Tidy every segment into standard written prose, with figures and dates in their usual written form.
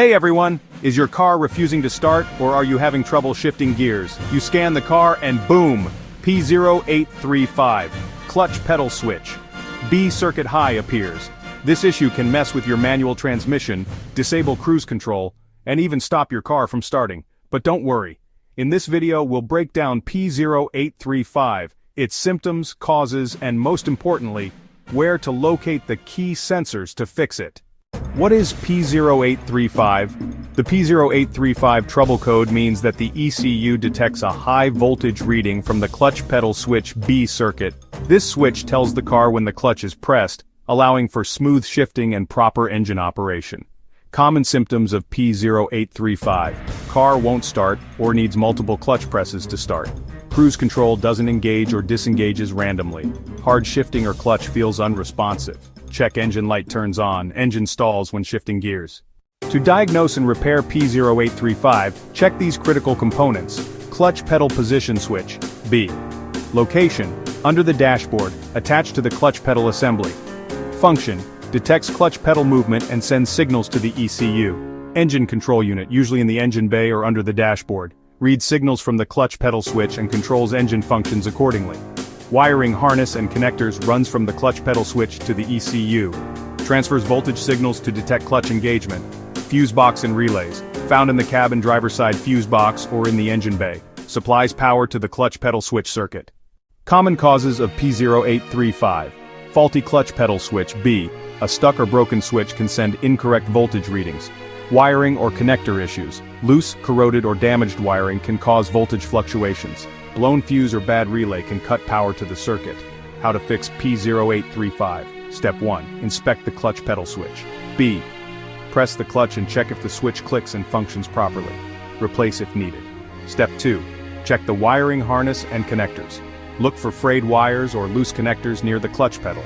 Hey everyone! Is your car refusing to start, or are you having trouble shifting gears? You scan the car and boom! P0835 Clutch Pedal Switch. B circuit high appears. This issue can mess with your manual transmission, disable cruise control, and even stop your car from starting. But don't worry. In this video we'll break down P0835, its symptoms, causes, and most importantly, where to locate the key sensors to fix it. What is P0835? The P0835 trouble code means that the ECU detects a high voltage reading from the clutch pedal switch B circuit. This switch tells the car when the clutch is pressed, allowing for smooth shifting and proper engine operation. Common symptoms of P0835: car won't start or needs multiple clutch presses to start. Cruise control doesn't engage or disengages randomly. Hard shifting or clutch feels unresponsive. Check engine light turns on, engine stalls when shifting gears. To diagnose and repair P0835, check these critical components. Clutch pedal position switch, B. Location, under the dashboard, attached to the clutch pedal assembly. Function, detects clutch pedal movement and sends signals to the ECU. Engine control unit, usually in the engine bay or under the dashboard, reads signals from the clutch pedal switch and controls engine functions accordingly. Wiring harness and connectors runs from the clutch pedal switch to the ECU. Transfers voltage signals to detect clutch engagement. Fuse box and relays, found in the cabin driver's side fuse box or in the engine bay, supplies power to the clutch pedal switch circuit. Common causes of P0835. Faulty clutch pedal switch, B. A stuck or broken switch can send incorrect voltage readings. Wiring or connector issues. Loose, corroded or damaged wiring can cause voltage fluctuations. Blown fuse or bad relay can cut power to the circuit. How to fix P0835. Step 1. Inspect the clutch pedal switch. B. Press the clutch and check if the switch clicks and functions properly. Replace if needed. Step 2. Check the wiring harness and connectors. Look for frayed wires or loose connectors near the clutch pedal.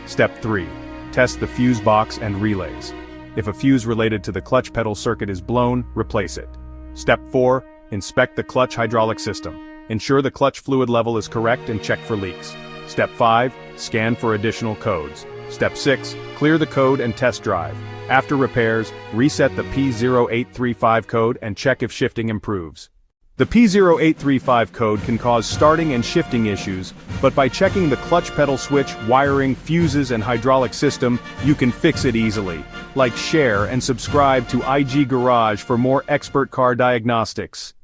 Step 3. Test the fuse box and relays. If a fuse related to the clutch pedal circuit is blown, replace it. Step 4. Inspect the clutch hydraulic system. Ensure the clutch fluid level is correct and check for leaks. Step 5. Scan for additional codes. Step 6. Clear the code and test drive. After repairs, reset the P0835 code and check if shifting improves. The P0835 code can cause starting and shifting issues, but by checking the clutch pedal switch, wiring, fuses and hydraulic system, you can fix it easily. Like, share and subscribe to IG Garage for more expert car diagnostics.